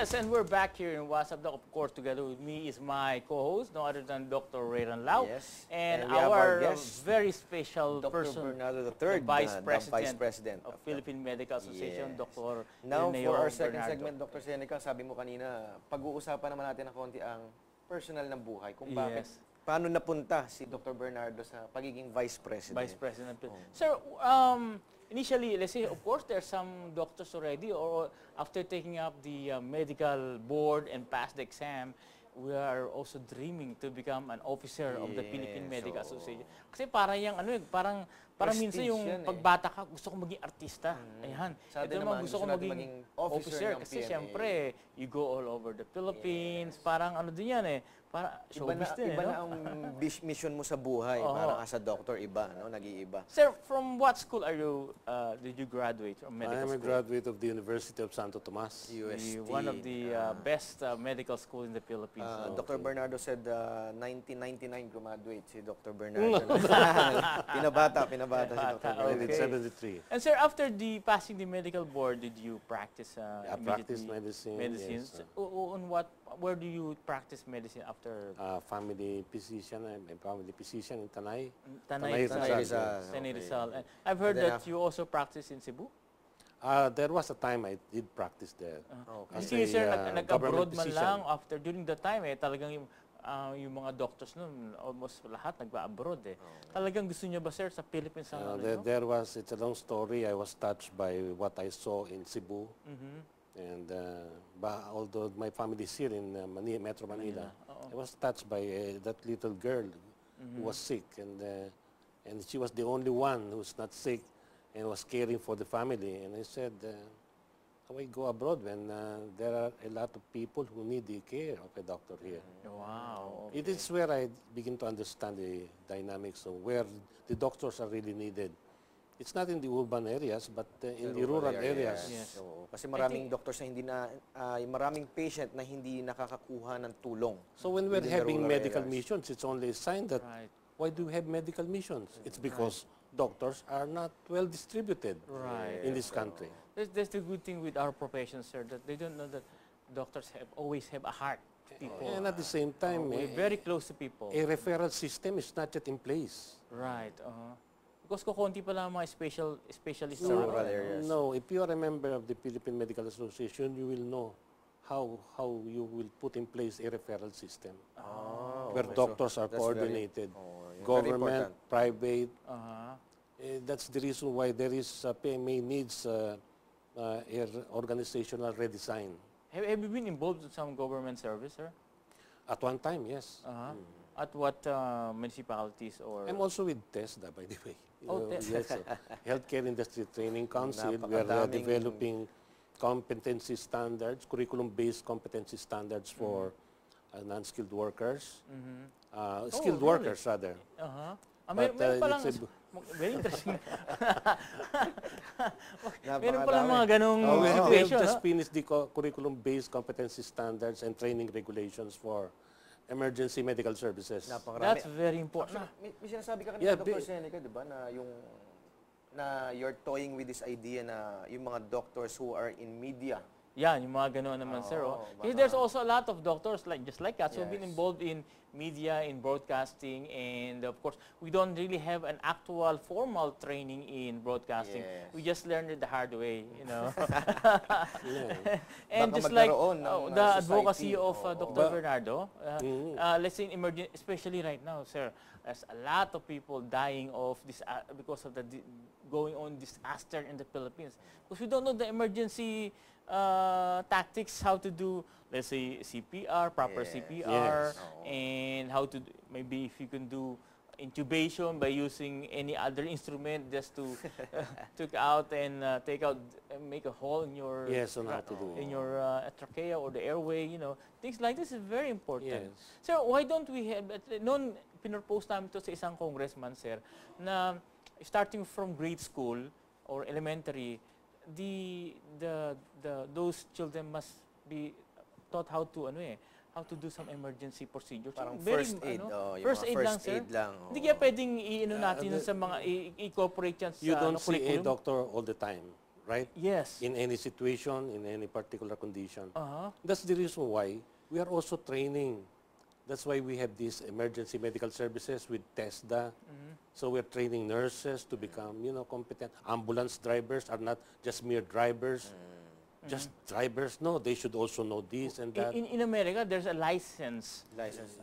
Yes, and we're back here in WhatsApp. Of course, together with me is my co-host, no other than Dr. Ray-RAN. Yes. And we have our guest, very special Dr. person, Bernardo the III, Vice Vice President, President of Philippine Medical Association, Yes. Dr. Now, for our second Bernardo. segment, Dr. Seneca, sabi mo kanina, pag-uusapan naman natin ng konti ang personal ng buhay. Kung bakit, paano napunta si Dr. Bernardo sa pagiging Vice President. Vice President. Sir, initially, let's say, of course, there are some doctors already, or after taking up the medical board and pass the exam, we are also dreaming to become an officer of the Philippine Medical Association. Kasi parang yung parang minsan yung pagbata ka, gusto ko maging artista. Ayan. Ito naman, gusto ko maging officer. Kasi syempre, you go all over the Philippines. Parang ano din yan para showbiz din. Iba na ang mission mo sa buhay. Parang as a doctor, iba, no? Nag-iiba. Sir, from what school are you, did you graduate from medical school? I am a graduate of the University of Santo Tomas. UST. One of the best medical school in the Philippines. Dr. Bernardo said 1999 graduate si Dr. Bernardo. pinabata si Dr. Bernardo. 1973. And sir, after the passing the medical board, did you practice I practiced medicine. Yes, where do you practice medicine after? Family physician. I'm a family physician in Tanay. Tanay Rizal. And I've heard that you also practice in Cebu? There was a time I did practice there. Kasi sir, nag-abroad man lang after, during the time talagang yung mga doctors nun, almost lahat nagba-abroad Talagang gusto niya ba sir sa Philippines? It's a long story. I was touched by what I saw in Cebu. And although my family is here in Metro Manila, I was touched by that little girl who was sick. And she was the only one who's not sick and was caring for the family. And I said, how I go abroad when there are a lot of people who need the care of a doctor here? Wow. Okay. It is where I begin to understand the dynamics of where the doctors are really needed. It's not in the urban areas, but in the rural areas. Yes. So, kasi maraming doctors na maraming patient na hindi nakakakuha ng tulong. So when we're having medical missions, it's only a sign that why do we have medical missions? It's because doctors are not well distributed in this country. That's the good thing with our profession, sir, that they don't know that doctors always have a heart to people. And at the same time, we're very close to people. A referral system is not yet in place. Right. Because kukunti pa lang mga specialists sa rural areas. No, if you are a member of the Philippine Medical Association, you will know how you will put in place a referral system where doctors are coordinated, government, private. That's the reason why there is PMA needs organizational redesign. Have you been involved in some government service, sir? At one time, yes. At what municipalities or? I'm also with TESDA, by the way. Yes, Healthcare Industry Training Council. We are developing competency standards, curriculum-based competency standards for non-skilled workers, skilled workers rather. Meron palang, very interesting. Meron palang mga ganong situation. We have just finished the curriculum-based competency standards and training regulations for emergency medical services. That's very important. May sinasabi ka kanina, Dr. Seneca, di ba, na you're toying with this idea na yung mga doctors who are in media. Yan, yung mga gano'n naman, sir. Kasi there's also a lot of doctors just like us who have been involved in media, in broadcasting, and of course, we don't really have an actual formal training in broadcasting. We just learned it the hard way, you know. And just like the advocacy of Dr. Bernardo, let's say in emergency, especially right now, sir, there's a lot of people dying of this because of the going on disaster in the Philippines. Because we don't know the emergency tactics, how to do, let's say, CPR, proper CPR, and how to, maybe if you can do intubation by using any other instrument just to take out and make a hole in your trachea or the airway, you know. Things like this is very important. So why don't we have, noon pinropose namin to sa isang congressman, sir, na starting from grade school or elementary, those children must be taught how to do some emergency procedures. Parang first aid, first aid lang, sir. Hindi kaya pwedeng natin sa mga i-incorporate yan sa you don't see a doctor all the time. right? Yes. In any situation, in any particular condition. Uh-huh. That's the reason why we are also training. That's why we have these emergency medical services with TESDA. So we're training nurses to become, competent. Ambulance drivers are not just mere drivers. Just drivers. No, they should also know this and that. In America, there's a license.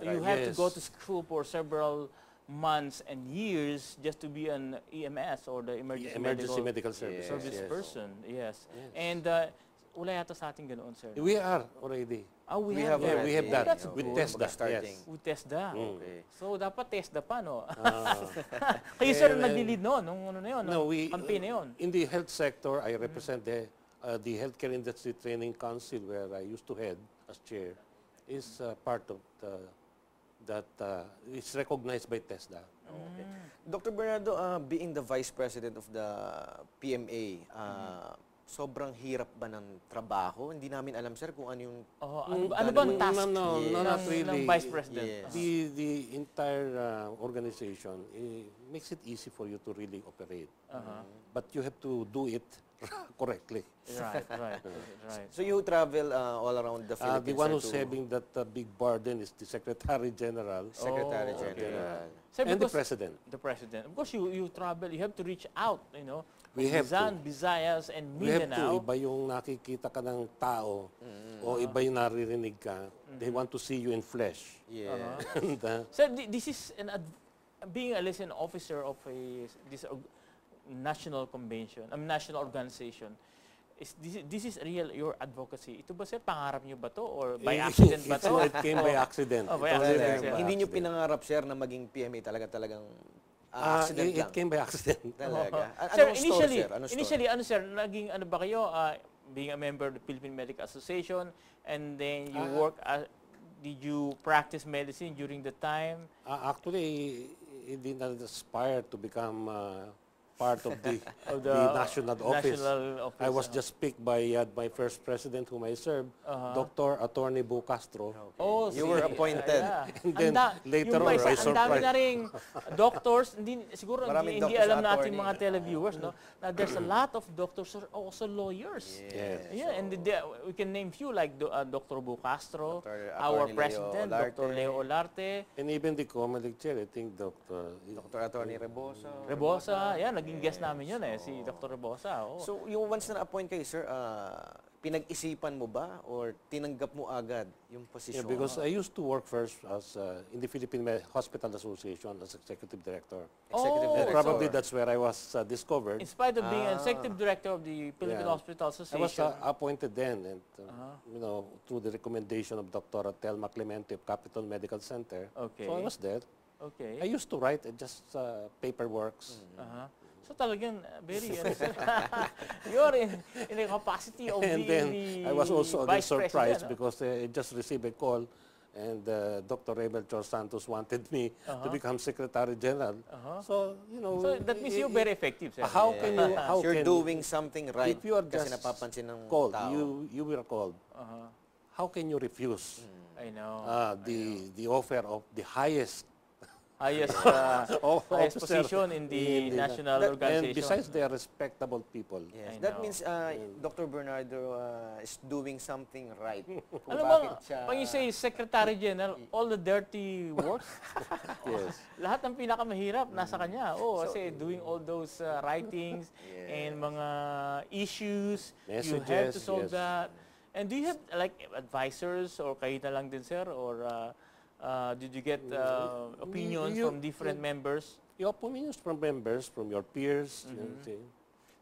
You have to go to school for several months and years just to be an EMS or the emergency medical services. service person. Yes. And wala yata sa atin ganoon, sir. We are already. We have that. We have that. That's With good. TESDA. Starting. Yes. With TESDA. Okay. So, dapat TESDA pa, no? Kayo, sir, nag-lead noon, nung ano na yun, No, campaign na yun. in the health sector, I represent the Healthcare Industry Training Council, where I used to head as chair, is part of that is recognized by TESDA. Okay. Dr. Bernardo, being the Vice President of the PMA, sobrang hirap ba ng trabaho? Hindi namin alam, sir, kung ano yung... Ano bang task No, not really. ng Vice President? Yes. The entire organization makes it easy for you to really operate. But you have to do it correctly. Right. So you travel all around the Philippines? The one who's having that big burden is the Secretary General. Secretary General. Sir, And the because President. the President. Of course, you travel, you have to reach out, We have Luzon, to. Visayas, and We have to. Mindanao. Iba yung nakikita ka ng tao o iba yung naririnig ka. They want to see you in flesh. Yeah. And, Sir, this is being a liaison officer of this national convention, national organization. This is real your advocacy. Ito ba, sir, pangarap niyo ba to or by accident ba to? It came by accident. Oh, by It accident, came sir. by Hindi nyo accident. pinangarap, sir, na maging PMA talagang accident It lang. came by accident. Talaga. Sir, Anong initially, story, sir? Anong story? initially, sir, naging ano ba kayo, being a member of the Philippine Medical Association, and then you did you practice medicine during the time? Actually, he did not aspire to become part of the, the national office. national office, I was just picked by my first president whom I served, Dr. Attorney Bu Castro. Oh, You were appointed. And then later on, I ang dami na surprised. ring doctors, siguro Maraming hindi doctors alam na natin attorney. mga televiewers, no? Na there's a lot of doctors who are also lawyers. Yes. Yeah, and we can name few like Dr. Bu Castro, Dr. our Attorney Leo president, Olarte. Dr. Leo Olarte, And even the Comelec chair, I think Dr. Attorney Rebosa. Rebosa, yan, naging guest namin yun si Dr. Rebosa. Oh. So, yung once na na-appoint kayo, sir, pinag-isipan mo ba or tinanggap mo agad yung Yeah, posisyon? because I used to work first as in the Philippine Hospital Association as executive director. Executive Oh, And director. probably that's where I was discovered. In spite of being executive director of the Philippine Yeah. Hospital I was Association, appointed then, and through the recommendation of Dr. Telma Clemente of Capital Medical Center. Okay. So I was there. okay. I used to write just paperworks. So talagang very, you're in a capacity of And being then the I was also again vice surprised president, because I just received a call, and Dr. Rebel Santos wanted me to become Secretary General. So So that means you're very effective, sir. How can you? How You're can doing something right if you are kasi just napapansin ng called? tao. You were called. How can you refuse I know. the offer of the highest highest officer position in the national And organization. besides, they are respectable people. Yes. I That know. means Dr. Bernardo is doing something right. Kung Alam mo, bakit siya... pag you say Secretary General, all the dirty work, Yes. lahat ng pinakamahirap nasa kanya. Kasi doing all those writings and mga issues, you have to Messages, solve yes. that. And do you have like advisors or kayo na lang din, sir? Or did you get opinions from different members? Your opinions from members, from your peers.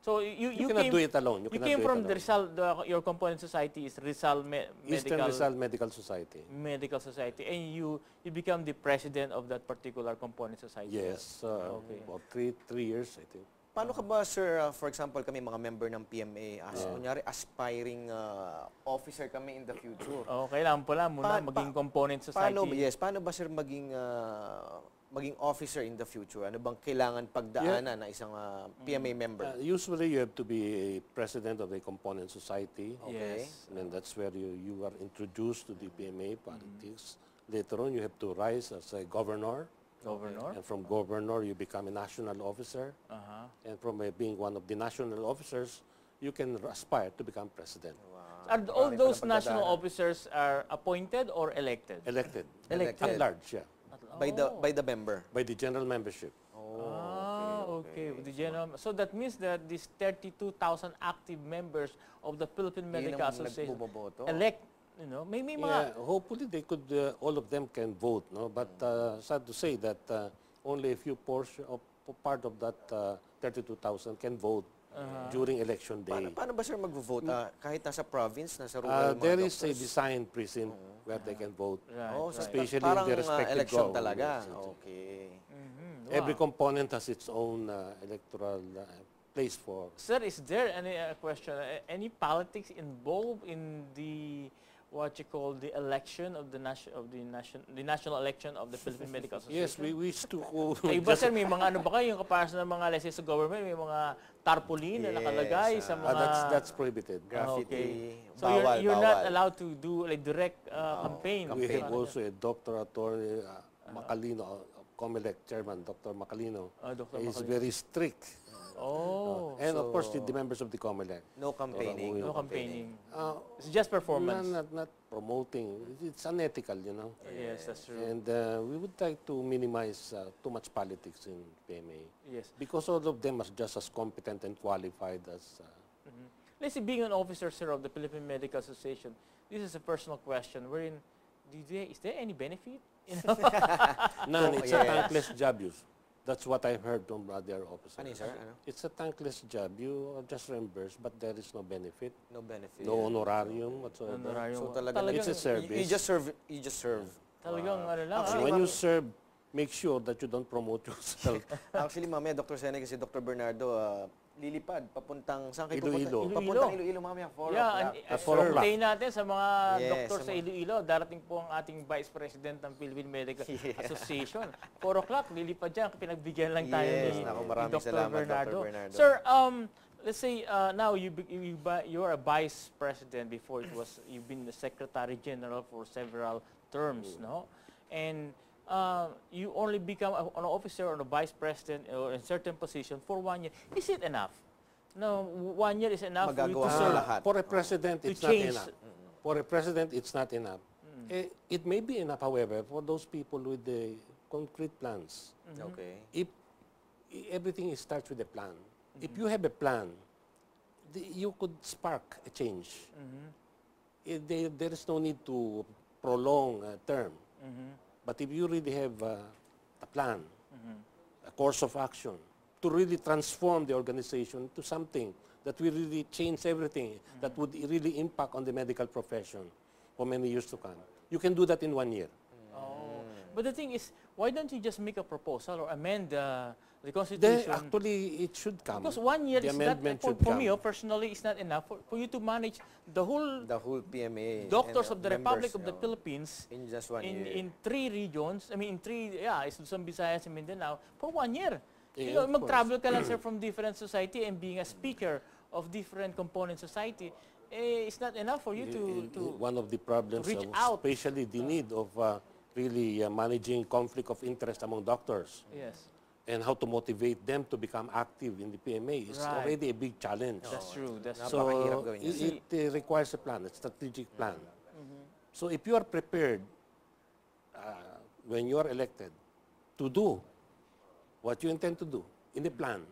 So You cannot came, do it alone. you came from the Rizal, your component society is Rizal Eastern Rizal Medical Society. Medical Society, and you become the president of that particular component society. Yes. Okay. About three years, I think. Paano ka ba, sir, for example, kami mga member ng PMA, kunyari, aspiring officer kami in the future. Kailangan pala muna maging component society. Paano ba, sir, maging officer in the future? Ano bang kailangan pagdaanan na isang PMA member? Usually, you have to be a president of a component society. Okay. Yes. And that's where you are introduced to the PMA politics. Later on, you have to rise as a governor. Governor. And from governor, you become a national officer. And from being one of the national officers, you can aspire to become president. Are all Marami those palang national pagdadaanan. officers are appointed or elected? Elected. Elected. At large, yeah. By the member. By the general membership. Okay. With the general, so that means that these 32,000 active members of the Philippine Medical Association nagbuboboto. elect, may mga... Yeah, hopefully they could, all of them can vote, no? But sad to say that only a few portion of part of that 32,000 can vote during election day. Paano ba sir mag-vote? Kahit nasa province, nasa rural mga There is a doctors? design precinct where they can vote. Right, Oh, so Especially parang in the respective election governments. talaga. Yes, yes. Okay. Every component has its own electoral place for. Sir, is there any question, any politics involved in the what you call the election of the national election of the Philippine Medical Association? Yes, we wish to. Kayo ba sir, may mga ano ba kayo, yung kaparas ng mga let's say sa government, may mga tarpaulin na nakalagay sa mga... That's prohibited. Graffiti. So you're not allowed to do like direct campaign. We have also a Dr. Attorney Macalino, COMELEC Chairman, Dr. Macalino. Dr. Is Macalino. very strict. So And of course, the members of the COMELEC. No campaigning. no campaigning. It's just performance. Not promoting. It's unethical, you know. Yes, that's true. And we would like to minimize too much politics in PMA. Yes. Because all of them are just as competent and qualified as... Let's say being an officer, sir, of the Philippine Medical Association, this is a personal question. Wherein, is there any benefit? None. It's a thankless job, That's what I've heard from other officers. Ano yun, sir? Ano? It's a thankless job. You are just reimbursed, but there is no benefit, No benefit. no honorarium whatsoever. So talagang It's a service. You just serve. Talagang ano lang. Actually, When you serve, make sure that you don't promote yourself. Actually, mamaya, Dr. Sene, kasi Dr. Bernardo, lilipad, papuntang, saan kayo Iloilo. pupunta? Papuntang Iloilo, mamaya, 4 o'clock. At 4 o'clock. Stay natin sa mga Yes, doktor sa sa Iloilo. Darating po ang ating Vice President ng Philippine Medical Association. 4 o'clock, lilipad dyan. Pinagbigyan lang tayo Yes, ni naku, maraming Dr. salamat, Bernardo. Dr. Bernardo. Sir, let's say now you're a Vice President. Before you've been the Secretary General for several terms, no? And you only become an officer or a Vice President or in certain position for 1 year. Is it enough? No, 1 year is enough for you to Magagawa serve. lahat. For a president, To it's not change. enough. For a president, it's not enough. It may be enough, however, for those people with the concrete plans. Okay. If everything starts with a plan. If you have a plan, you could spark a change. There is no need to prolong a term. But if you really have a plan, a course of action, to really transform the organization to something that will really change everything, that would really impact on the medical profession for many years to come. You can do that in 1 year. But the thing is, why don't you just make a proposal or amend the Constitution? Actually, it should come. Because 1 year The is not, amendment for should me, come. personally, is not enough for you to manage the whole PMA. doctors and, of the members, Republic of the Philippines in just 1 year. in 3 regions, it's Luzon, Visayas, and Mindanao, for 1 year. Yeah, of Mag-travel ka lang, sir, from different society and being a speaker of different component society, it's not enough for you to One of the problems, reach out. especially the need of really managing conflict of interest among doctors yes. and how to motivate them to become active in the PMA is Right. already a big challenge. That's true. That's So Napakahirap gawin yan. it requires a plan, a strategic plan. So if you are prepared when you are elected to do what you intend to do in the plan,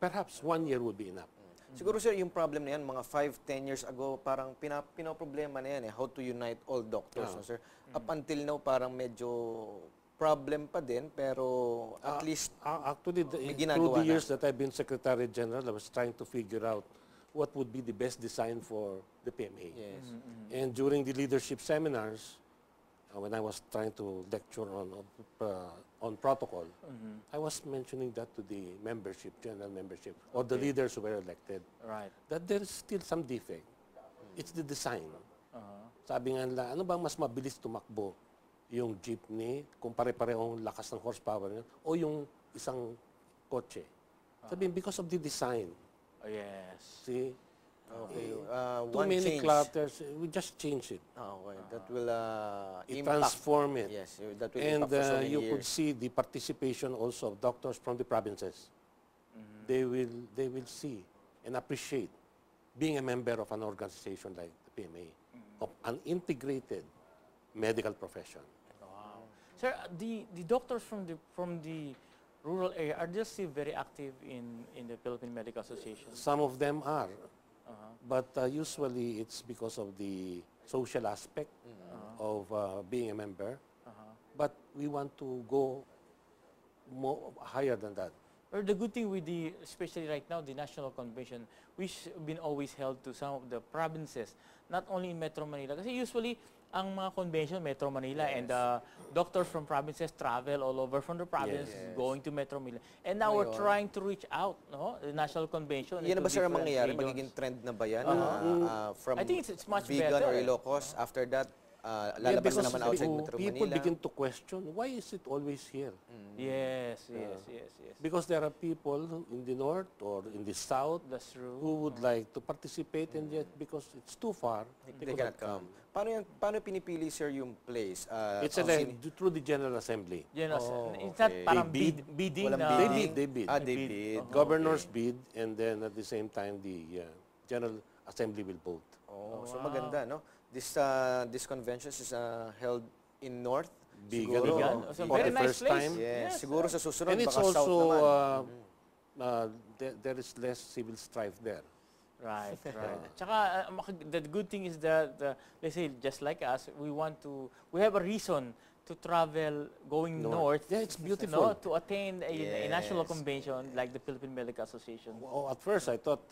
perhaps 1 year would be enough. Siguro sir, yung problem na yan, mga 5-10 years ago, parang pinoproblema na yan how to unite all doctors, no, sir? Up until now, parang medyo problem pa din, pero at least Actually, may through ginagawa the na. years that I've been Secretary General, I was trying to figure out what would be the best design for the PMA. Yes. And during the leadership seminars, when I was trying to lecture on protocol, I was mentioning that to the membership, general membership, or the leaders who were elected, right. that there is still some defect. It's the design. Sabi nga nila, ano bang mas mabilis tumakbo? Yung jeepney, kung pare-parehong lakas ng horsepower niya, o yung isang kotse? Sabi, because of the design. Yes. See? Okay. Too One many change. clutters, we just change it. Okay. That will impact. Transform it. Yes, that will And impact for so many you years. could see the participation also of doctors from the provinces. They will see and appreciate being a member of an organization like the PMA, of an integrated medical profession. Wow. Sir, the doctors from the rural area, are they still very active in the Philippine Medical Association? Some of them are, but usually it's because of the social aspect of being a member. But we want to go more higher than that. Or the good thing with especially right now, the National Convention, which been always held to some of the provinces, not only in Metro Manila. Kasi usually, ang mga convention, Metro Manila, and doctors from provinces travel all over from the province, going to Metro Manila. And now we're trying to reach out, no? The National Convention. Yan na ba sir ang mangyayari? Magiging trend na ba yan? From I think it's much vegan better. or Ilocos, after that, lalabas na naman outside Metro people Manila. begin to question, why is it always here? Yes. Because there are people in the north or in the south That's true. who would like to participate, and yet because it's too far, They cannot come. Paano pinipili sir yung place? it's through the General Assembly. It's not parang bidding Walang na. bidding? They bid. They bid. Governors bid, and then at the same time the General Assembly will vote. So maganda, no? This convention is held in North. Vegan. Siguro. So For very the nice first place. time. Yes. Siguro sa susunod, And it's baka south also, naman. there is less civil strife there. Right. Tsaka, the good thing is that, let's say, just like us, we have a reason to travel going north. Yeah, it's beautiful. To attain a national convention like the Philippine Medical Association. At first, I thought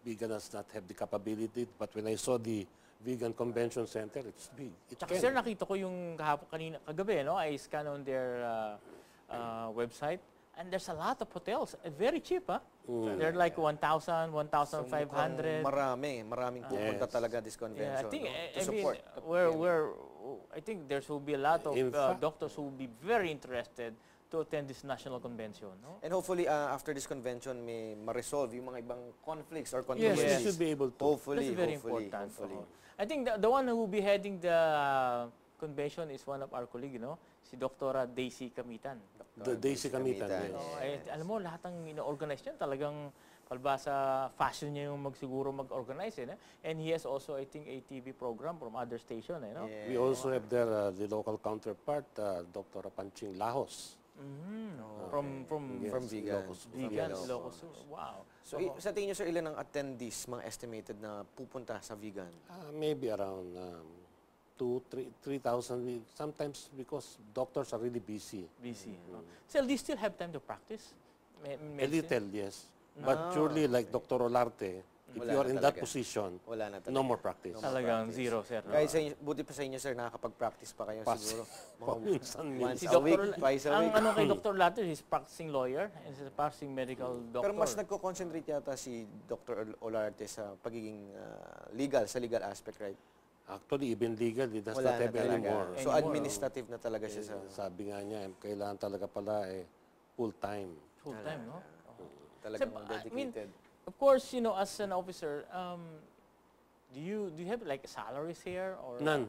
vegan does not have the capability, but when I saw the Vegan Convention Center, it's big. Tsaka sir, nakita ko yung kagabi, no? I scan on their website, and there's a lot of hotels. Very cheap, huh? They're like 1,000, 1,500. Maraming pupunta talaga this convention. Yeah, I think, to support. I think there will be a lot of In fact, doctors who will be very interested to attend this national convention, no? And hopefully, after this convention, may ma-resolve yung mga ibang conflicts or Yes, controversies. we should be able to. Hopefully, That's very hopefully. important. I think the one who will be heading the convention is one of our colleagues, no? Si Dr. Daisy Camitan. The Daisy Camitan, yes. Alam mo, lahat ng ino-organize niyan talagang palbasa fashion niya yung siguro mag-organize, eh, no? And he has also, I think, a TV program from other station, eh, no? We also have there the local counterpart, Dr. Panching Lahos. From Vegan. Vegan, Ilocos. Wow. So, sa tingin niyo, sir, ilan ang attendees, mga estimated na pupunta sa vegan? Maybe around 3,000. Sometimes because doctors are really busy. So, do you still have time to practice? A little, yes. But surely, like Dr. Olarte, if Wala you are na in that talaga. position, Wala na talaga. no more practice. Talagang zero, sir. No? Kahit sa inyo, buti pa sa inyo, sir, nakakapag-practice pa kayo siguro. Paminsan, Once Si a week, Dr. twice a week. Ang kay Dr. Latter, he's practicing lawyer and he's a practicing medical doctor. Pero mas nagko-concentrate yata si Dr. Olarte sa pagiging sa legal aspect, right? Actually, even legal, it does Wala not na have talaga. anymore. So, administrative na talaga siya sa... Sabi nga niya, kailangan talaga pala full-time. Full time, no? Talagang So, I mean, dedicated. of course, you know, as an officer, do you have like salaries here or None.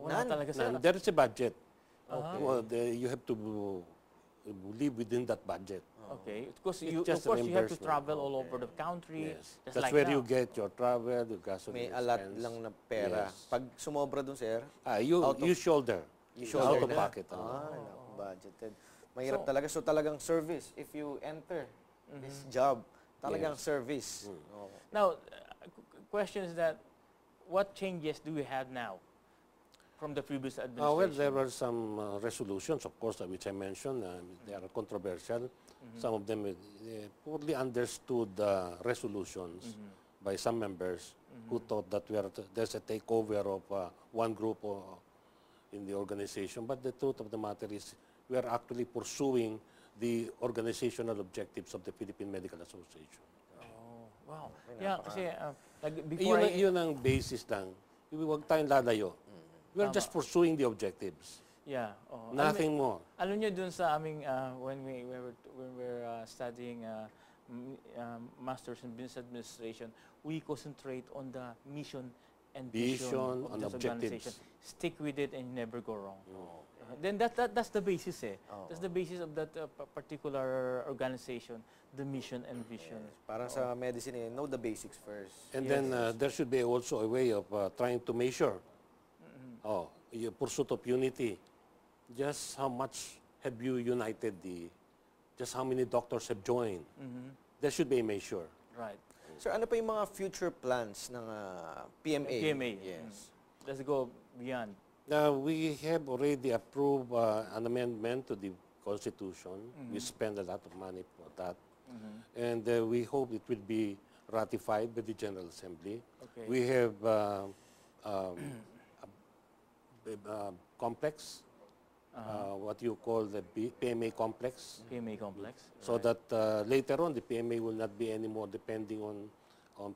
Wala talaga, sir. None. There is a budget. Okay. Well, you have to live within that budget. Okay. Because It's you, of just a course, you have to reimbursement. travel all over the country. Yes. Just That's like where now. you get your travel, your gasoline May alat expense. lang na pera. Yes. Pag sumobra dun, sir, You shoulder. shoulder Out of na. pocket. budgeted. Mahirap talaga. So, talagang service. If you enter this job, talagang service. Now, question is that, what changes do we have now from the previous administration? Well, there were some resolutions, of course, which I mentioned. They are controversial. Some of them poorly understood resolutions by some members who thought that there's a takeover of one group in the organization. But the truth of the matter is we are actually pursuing the organizational objectives of the Philippine Medical Association. Oh, wow. Yeah, kasi before Yun ang basis lang. Huwag tayong lalayo. We are just pursuing the objectives. Yeah. Nothing more. Alam niyo dun sa aming when we were studying Masters in Business Administration, we concentrate on the mission and vision of and this organization. objectives. Stick with it and you never go wrong. Then that's the basis eh. That's the basis of that particular organization, the mission and vision. Parang sa medicine, know the basics first. And then there should be also a way of trying to measure your pursuit of unity. Just how much have you united just how many doctors have joined. There should be a measure. Right. Sir, ano pa yung mga future plans ng PMA? PMA. Yes. Let's go beyond. We have already approved an amendment to the Constitution. We spend a lot of money for that. And we hope it will be ratified by the General Assembly. Okay. We have a complex, what you call the PMA complex. PMA complex. So that later on, the PMA will not be anymore depending on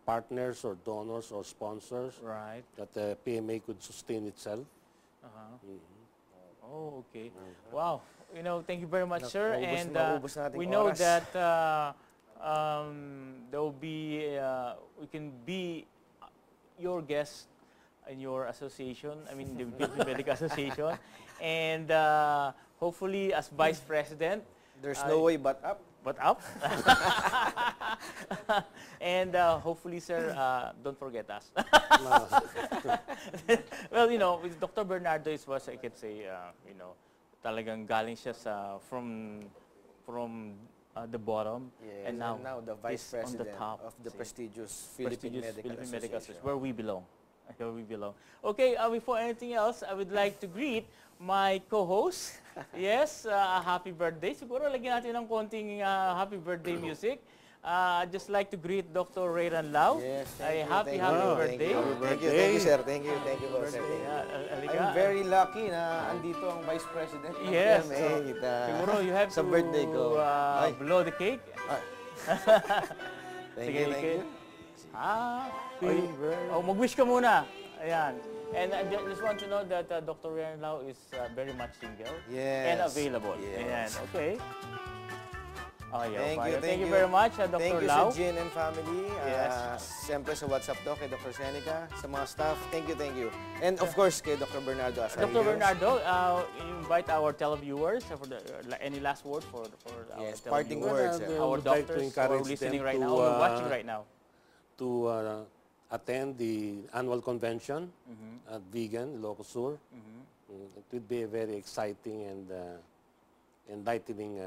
partners or donors or sponsors. Right. That the PMA could sustain itself. Oh, okay. Wow. Thank you very much, sir. And maubos nating we know oras. that there will be, we can be your guest in your association, I mean the Philippine Medical Association. And hopefully as Vice President. There's no way but up. But up. And hopefully, sir, don't forget us. Well, with Dr. Bernardo is what I can say, talagang galing siya from the bottom. Yes, and now the Vice he's on the President top, of the see, prestigious Philippine Medical Association. where we belong. Where we belong. Okay, before anything else, I would like to greet my co-host. Yes, happy birthday. Siguro lagyan natin ng konting happy birthday music. I'd just like to greet Dr. Ray-RAN Lau. Yes, happy birthday. Thank you, sir. Thank you for sir. Halika. I'm very lucky na andito ang Vice President ng Yes. PMA. Siguro you have sa to birthday ko. blow the cake. Thank Sige, you, thank you. Mag-wish ka muna. Ayan. And I just want to know that Dr. Ray-RAN Lau is very much single Yes. and available. Yes. Ayan. Okay. Thank you very much, Dr. Thank you Lau. sa Jin and family. Yes. Siyempre sa WhatsApp daw kay Dr. Seneca, sa mga staff. Thank you. And of course kay Dr. Bernardo as Dr. Bernardo, you invite our televiewers for any last word for our Yes, parting televiewers, words. our would like to doctors who are encourage listening them right to, now, or watching right now. To attend the annual convention at Vegan, Ilocos Sur. It would be a very exciting and enlightening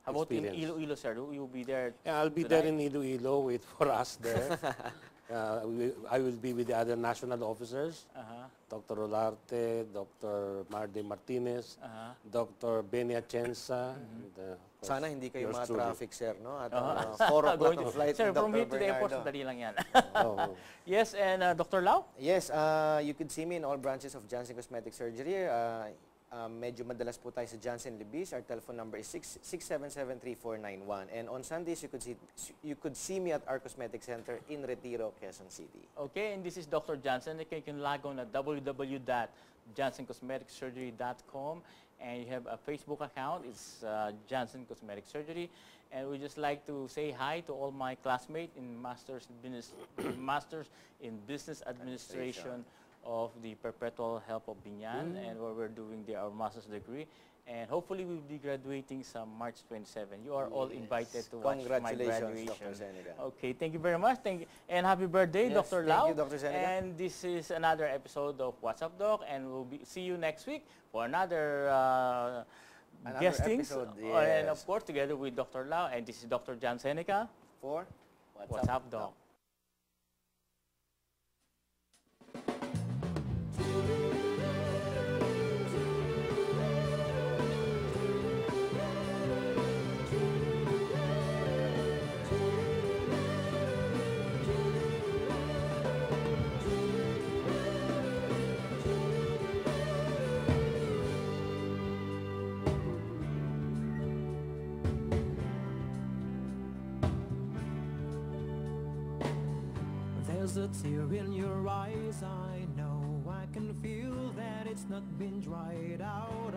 How about in experience. Iloilo, sir? Will you be there? Yeah, I'll be there in Iloilo. Wait for us there. I will be with the other national officers, Dr. Olarte, Dr. Marde Martinez, Dr. Benny Atienza. And, Sana hindi kayo yours mga truly. traffic, sir, no? At 4 o'clock ng flight Sir, ng from Dr. here to the airport, Bernardo. madali lang yan. Oh. Yes, and Dr. Lau? Yes, you could see me in all branches of Johnson Cosmetic Surgery. Medyo madalas po tayo sa Johnson Libis. Our telephone number is 667-3491. And on Sundays, you could see me at our Cosmetic Center in Retiro, Quezon City. Okay, and this is Dr. Johnson. You can log on at www.johnsoncosmeticsurgery.com, and you have a Facebook account. It's Johnson Cosmetic Surgery. And we just like to say hi to all my classmates in Masters in Business Administration of the Perpetual Help of Binyan, and where we're doing our master's degree. And hopefully we'll be graduating some March 27. You are all invited to watch my graduation. Dr. Seneca. Okay, thank you very much. Thank you. And happy birthday, Yes, Dr. thank Lau. you, Dr. Seneca. And this is another episode of What's Up, Doc, and we'll see you next week for another guestings. episode, And yes. of course, together with Dr. Lau, and this is Dr. John Seneca. For What's Up, Doc? There's a tear in your eyes, I know. I can feel that it's not been dried out